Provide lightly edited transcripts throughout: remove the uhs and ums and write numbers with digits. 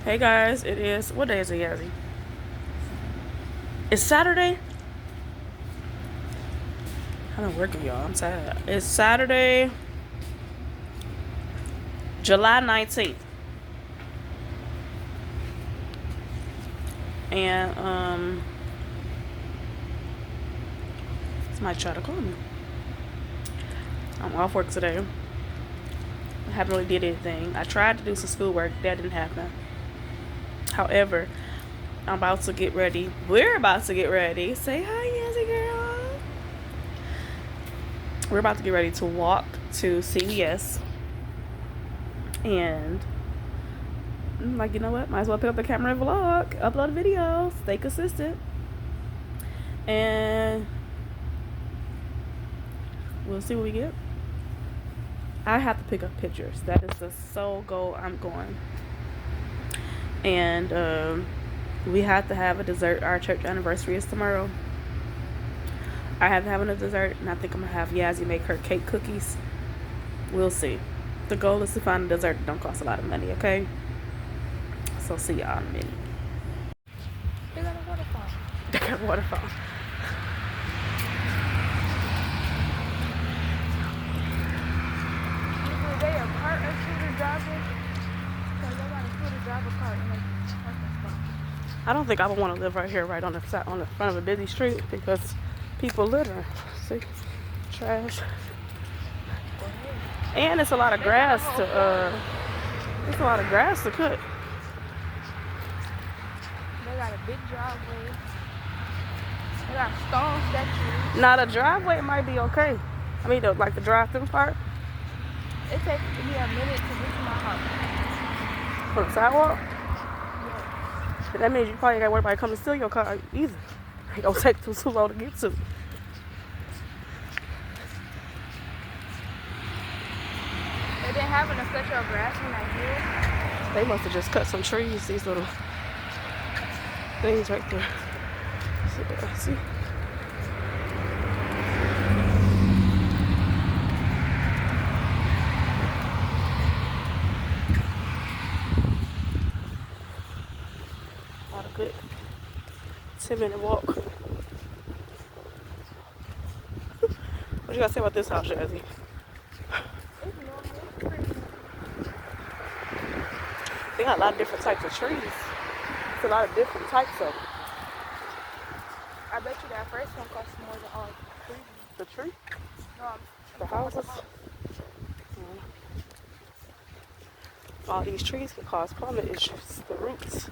Hey guys, it is, what day is it, Yazzie? It's Saturday? I've been working, y'all. I'm tired. It's Saturday, July 19th. And, somebody tried to call me. I'm off work today. I haven't really did anything. I tried to do some schoolwork. That didn't happen. However, I'm about to get ready. We're about to get ready. Say hi, Yazzie girl. We're about to get ready to walk to CVS. And I'm like, you know what? Might as well pick up the camera and vlog. Upload a video. Stay consistent. And we'll see what we get. I have to pick up pictures. That is the sole goal I'm going. And we have to have a dessert. Our church anniversary is tomorrow. I have to have a dessert, and I think I'm going to have Yazzie make her cake cookies. We'll see. The goal is to find a dessert that don't cost a lot of money, okay? So see y'all in a minute. They got a waterfall. They got a waterfall. Either they a cart or scooter driver. So they got a scooter driver cart in a parking spot. I don't think I would want to live right here, right on the front of a busy street, because people litter. See, trash, and it's a lot of grass to it's a lot of grass to cut. They got a big driveway. They got stone statues. Now the driveway might be okay. I mean, like the drive-through part. It takes me a minute to get to my house. For the sidewalk. Yeah. But that means you probably got to worry about coming to steal your car either. It gonna take too long to get to. They didn't have enough special grass when I did. They must have just cut some trees. These little things right there. See? About a good 10-minute walk. What you gotta say about this house, Yazzie? They got a lot of different types of trees. It's a lot of different types of them. I bet you that first one costs more than all three. The tree? No, The houses? All these trees can cause climate issues. The roots.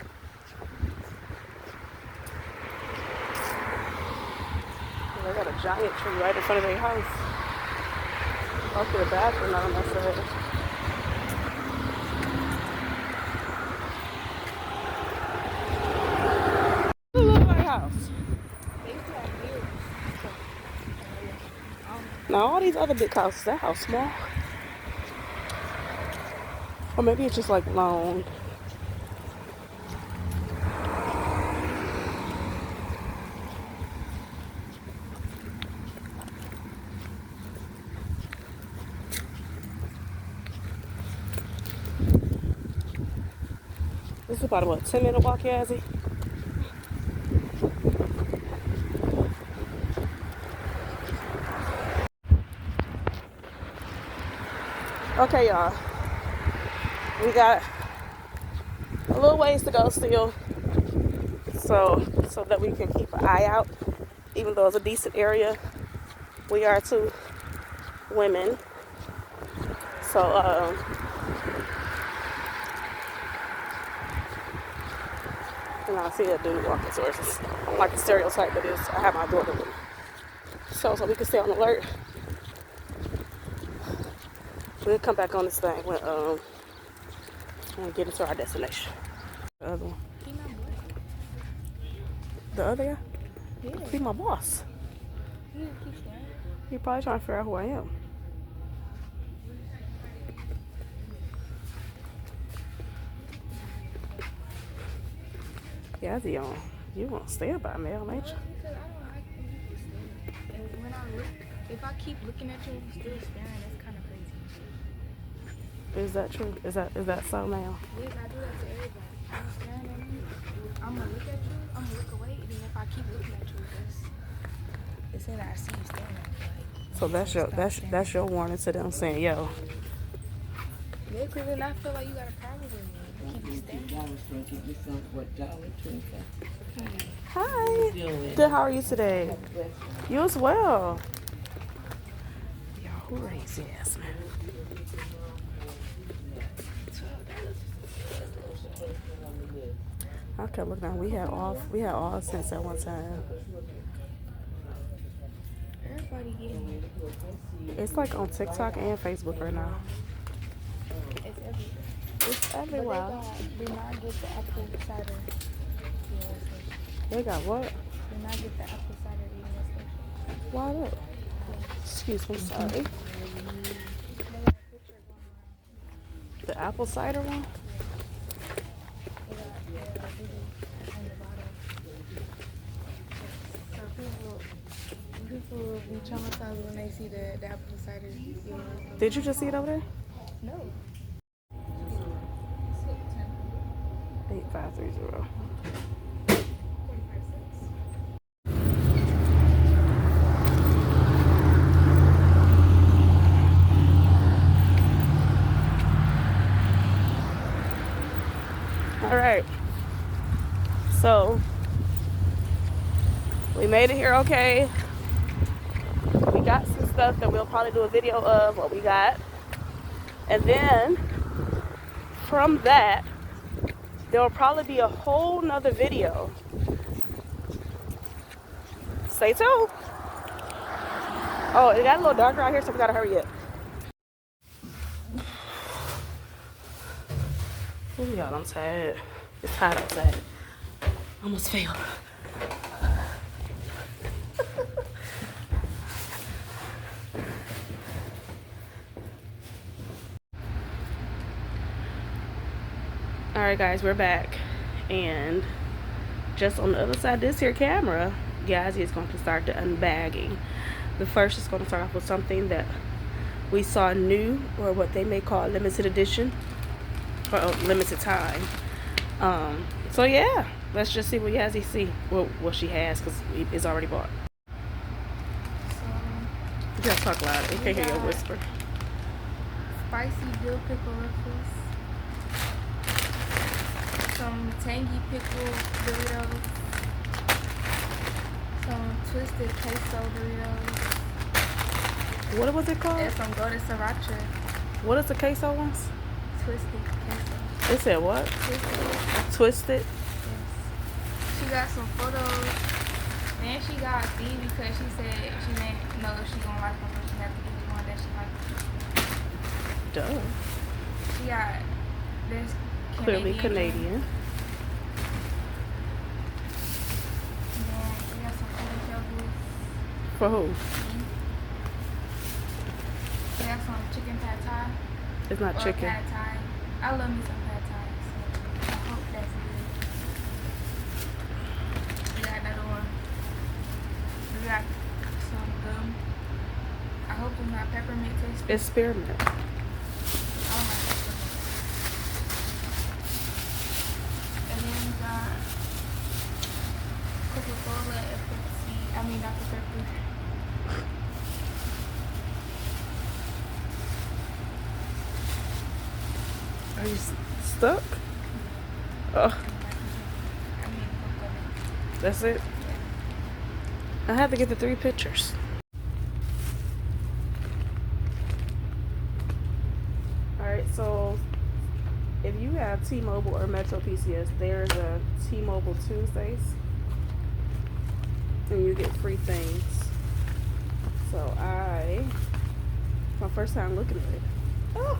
They got a giant tree right in front of their house. Up to the bathroom on that side. Look at my house. they used to have deer. Now all these other big houses, that house small. Or maybe it's just like long. This is about a 10-minute walk, Yazzie. Okay, y'all. We got a little ways to go still, so that we can keep an eye out. Even though it's a decent area, we are two women. So and I see a dude walking towards us. Like the stereotype that is, I have my daughter with me. So we can stay on alert. We'll come back on this thing when we get into our destination. The other one. He my boy. The other guy? Yeah. He's my boss. He keeps staring. He probably trying to figure out who I am. Yazzie, you won't stay by me, ain't you? Because I don't like when people stare. And when I look, if I keep looking at you and still staring, that's kind of crazy. Is that true? Is that so now? Yes, I do that to everybody. You staring at me, I'm gonna look at you, I'm gonna look away, and then if I keep looking at you, it's saying I see you staring at me. Like, So you need to stop staring at that's your warning to them saying, yo. me. Yeah, because then I feel like you got a problem with me. You keep staring at me. Hi. Good, how are you today? You as well. Yo, who raised ass, man? I kept looking at, we had all since at one time. Everybody getting it. It's like on TikTok and Facebook right now. It's everywhere. It's everywhere. But they not get the apple cider. They got what? They not get the apple cider station. Why that? Excuse me, sorry. They got a picture going around. The apple cider one? They got the video on the bottom. So people will be traumatized when they see the apple cider. Did you just see it over there? No. 8530. All right. So we made it here okay. We got some stuff that we'll probably do a video of what we got. And then from that, there will probably be a whole nother video. Stay tuned. Oh, it got a little darker out here, so we gotta hurry up. Oh, y'all, I'm tired. It's hot outside. Almost failed. All right, guys, we're back, and just on the other side of this here camera, guys, is going to start the unbagging. The first is going to start off with something that we saw new, or what they may call limited edition, or limited time. So yeah, let's just see what Yazzie see, what she has, because it's already bought. You gotta talk louder. We can't hear your whisper. Spicy dill pickle ruffles. Some tangy pickle Doritos. Some twisted queso Doritos. What was it called? And some golden sriracha. What is the queso ones? Twisted queso. It said what? Twisted? Yes. She got some photos. And she got B because she said she didn't know if she gonna like them, but she had to get the one that she liked. Duh. She got this Clearly Canadian. Yeah, she got some other doubles. For who? She got some chicken pad thai. It's not chicken. Pad thai. I love me some pad thai, so I hope that's good. We got another one. We got some gum. I hope it's not peppermint taste. It's spearmint. I don't like peppermint. And then we got Coca-Cola and Pepsi. I mean, Dr. Pepper. Are you stuck? Oh, I mean, Coca-Cola. that's it? I have to get the 3 pictures. Alright, so if you have T-Mobile or Metro PCS, there's a T-Mobile Tuesdays. And you get free things. So my first time looking at it. Oh!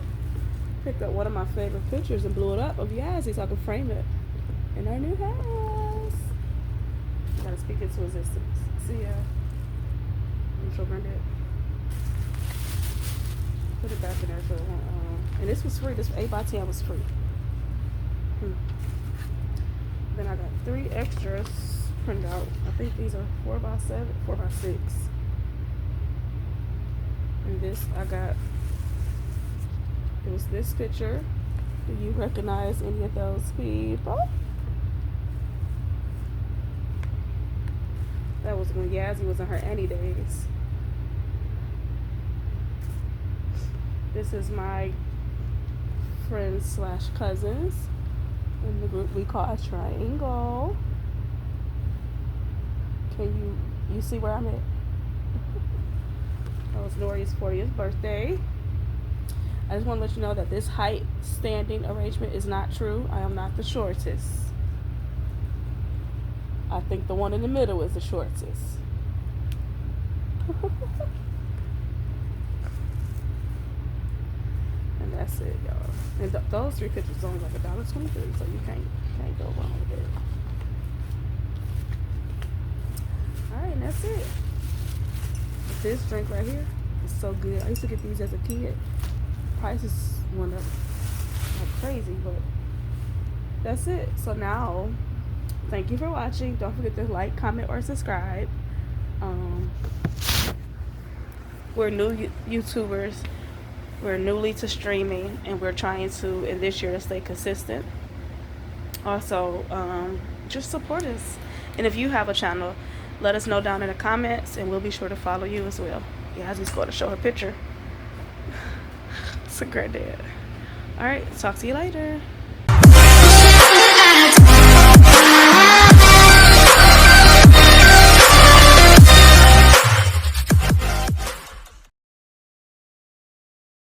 Picked up one of my favorite pictures and blew it up of Yazzie so I could frame it in our new house. Gotta speak it to existence. See ya. I'm sure Granddad. Put it back in there so and this was free. This 8x10 was free. Then I got 3 extras printed out. I think these are 4x7, 4x6. And this I got It was this picture. Do you recognize any of those people? That was when Yazzie was in her Annie days. This is my friends slash cousins in the group we call a triangle. Can you see where I'm at? That was Nori's 40th birthday. I just want to let you know that this height standing arrangement is not true. I am not the shortest. I think the one in the middle is the shortest. And that's it, y'all. And those 3 pictures are only like $1.23, so you can't go wrong with it. Alright, and that's it. This drink right here is so good. I used to get these as a kid. Prices went up like crazy, but that's it. So now, thank you for watching. Don't forget to like, comment, or subscribe. We're new YouTubers. We're newly to streaming, and we're trying to, in this year, to stay consistent. Also, just support us. And if you have a channel, let us know down in the comments, and we'll be sure to follow you as well. Yeah, I just got to show her picture. It's a great dad. All right, talk to you later.